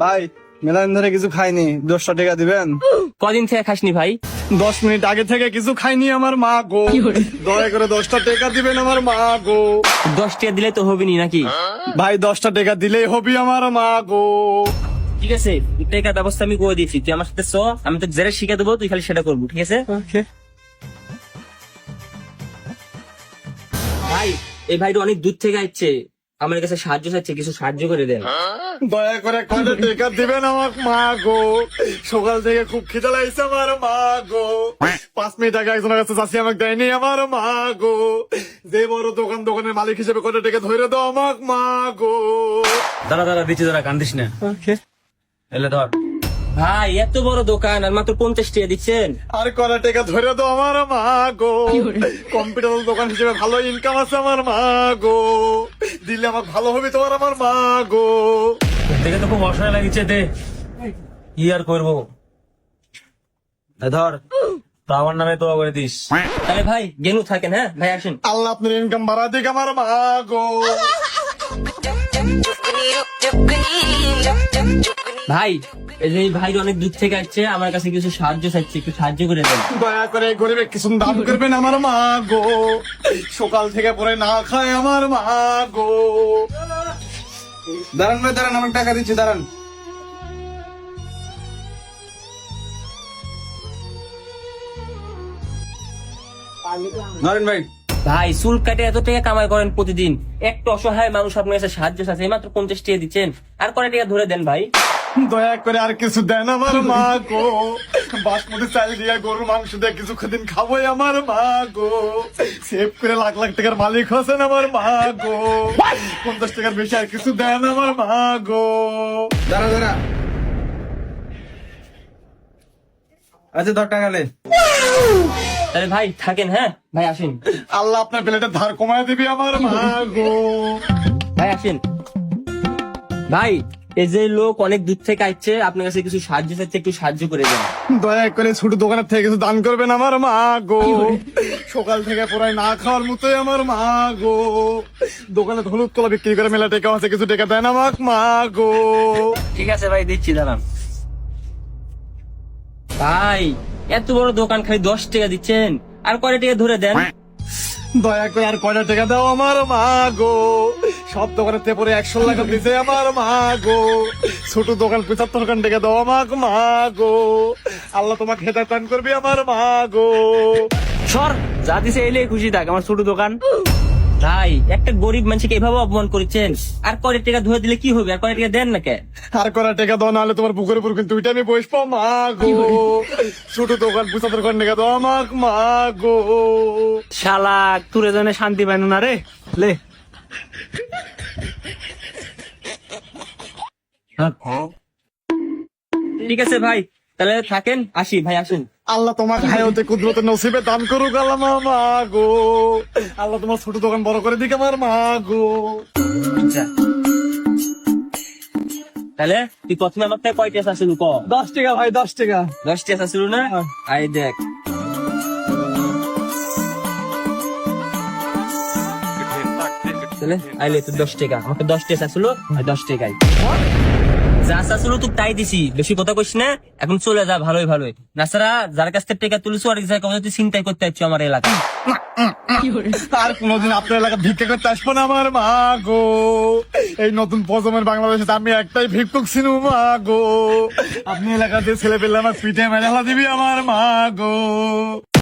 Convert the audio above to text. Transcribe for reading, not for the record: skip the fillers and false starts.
ভাই মেলাদিন ধরে কিছু খাইনি, 10টা টাকা দিবেন? কদিন থেকে খাসনি ভাই? 10 মিনিট আগে থেকে কিছু খাইনি আমার মা গো, দয়া করে 10টা টাকা দিবেন আমার মা গো। 10 টাকা দিলে তো হবে নি নাকি? ভাই 10টা টাকা দিলেই হবি আমার মা গো। ঠিক আছে, টাকার ব্যবস্থা আমি করে দিয়েছি, তুই আমার সাথে চ, আমি তো যেটা শিখে দেবো তুই খালি সেটা করবো, ঠিক আছে? ভাই এই ভাইটা অনেক দূর থেকে আসছে, আমার কাছে সাহায্য চাইছে, কিছু সাহায্য করে দেন। দয়া করে কয়টা টাকা দিবেন আমার মা গো, সকাল থেকে খুব খিদে লাগছে আমার মা গো। 5 মিনিট আগে একজনের কাছে চাষি আমাকে দেয়নি আমার মা গো। যে বড় দোকানের মালিক হিসেবে কয়টা টাকা ধরে দাও আমার মা গো। দাঁড়া দিচ্ছি, দাঁড়া, কান্দিস না। এলে ধর। ভাই এত বড় দোকান আর মাত্র 50 টাকা দিচ্ছেন? আর কয়টা টাকা ধরে দাও আমার মা গো। কম্পিউটার দোকান হিসেবে ভালো ইনকাম আছে আমার মা গো, দিলে আমার ভালো হবে তোমার আমার মা গো। দেখে তো খুব অসহায় লাগিছে, দে কি আর করবো। ধর, তো আমার নামে তো করে দিস। তাহলে ভাই গেলু থাকেন, হ্যাঁ ভাই আসেন। আল্লাহ আপনার ইনকাম বাড়া দিক আমার মা গো। ভাই এই যে এই ভাই অনেক দূর থেকে আসছে, আমার কাছে কিছু সাহায্য চাইছে, একটু সাহায্য করে দেন। দয়া করে গরিবে কিছু দান করবেন আমার মা গো, সকাল থেকে পরে না খায় আমার মা গো। দাঁড়ান ভাই দাঁড়ান, আমার টাকা দিচ্ছি, দাঁড়ান। ধরেন ভাই। ভাই চুল কাটে এত টাকা কামাই করেন প্রতিদিন, একটা অসহায় মানুষ আপনার কাছে সাহায্য চাইছে, এই মাত্র 50 টাকা দিচ্ছেন, আর কয় টাকা ধরে দেন ভাই। দয়া করে আর কিছু দেন আমার মা গো, বাসমতি চাল দিয়ে গরুর মাংস দিয়ে কিছু দিন খাবোই আমার মা গো। সেভ করে লাখ লাখ টাকার মালিক হচ্ছেন আমার মা গো, 50 টাকার বেশি আর কিছু দেন আমার মা গো। দাঁড়া দাঁড়া, আচ্ছা 10 টাকা লে। তাহলে ভাই থাকেন, হ্যাঁ ভাই আসেন। আল্লাহ আপনার প্লেটের ধার কমায় দিবি আমার মা গো। ভাই আসেন। ভাই এই যে লোক অনেক দূর থেকে আসছে, আপনার কাছে কিছু সাহায্য চাইছে, একটু সাহায্য করে দেন। দয়া করে ছোট দোকানের থেকে কিছু দান করবেন আমার মা গো, সকাল থেকে পুরাই না খাওয়ার মতোই আমার মা গো। দোকানে হলুদ কলা বিক্রি করে মেলা টাকা আছে, কিছু টাকা দেন আমার মা গো। ঠিক আছে ভাই দিচ্ছি, দাঁড়ান। ভাই এত বড় দোকান খালি 10 টাকা দিচ্ছেন, আর কয় টাকা ধরে দেন। দয়া করে আর কয়টা টাকা দাও আমার মা গো, সব দোকানের থেকে পরে 100 টাকা দিছে আমার মা গো। ছোট দোকান 75 টাকা দাও আমার মা গো। আল্লাহ তোমাকে হেদায়েত দান করবি আমার মা গো। সর, যা দিছে এলে খুশি থাক, আমার ছোট দোকান। ভাই একটা গরিব মানুষকে এভাবে অপমান করেছেন, আর কয় টাকা ধরে দিলে কি হবে, আর কয় টাকা দেন না কে। আর কয়টা টাকা দাও, নাহলে তোমার বুকের উপর কিন্তু ওইটা আমি বসবো মা গো। ছোট দোকান 75 টাকা দাও আমার মা গো। শালা তুরে জনে শান্তি পাইনো না রে, লে। ঠিক আছে ভাই, তাহলে থাকেন, আসি ভাই আসেন। আল্লাহ তোমাকে হায়াতে কুদরতে নসিবে দান করুক আল্লাহ মা গো। আল্লাহ তোমার ছোট দোকান বড় করে দিক আমার মা গো। আচ্ছা তাহলে তুই প্রথমে আমার থেকে কয় টাকা আসছিল ক। 10 টাকা ভাই, 10 টাকা। 10 টাকা আসছিল না? আই দেখ, তাহলে আইলে তুই 10 টাকা, আমাকে 10 টাকা আসছিল, আর 10 টাকাই যা আসছিল তুই তাই দিছি, বেশি কথা কইস না, এখন চলে যা ভালোই ভালোই। নাছাড়া যার কাছ থেকে টাকা তুলিস আর এক জায়গায় তুই চিন্তাই করতে চাচ্ছ আমার এলাকা। আর কোনোদিন আপনার এলাকা ভিক্ষা করতে আসবো না আমার মা গো। এই নতুন প্রজন্মের বাংলাদেশে আমি একটাই ভিক্ষুক ছিনু মা গো। আপনি এলাকাতে ছেলে পেলে আমার পিঠে মেলা দিবি আমার মা গো।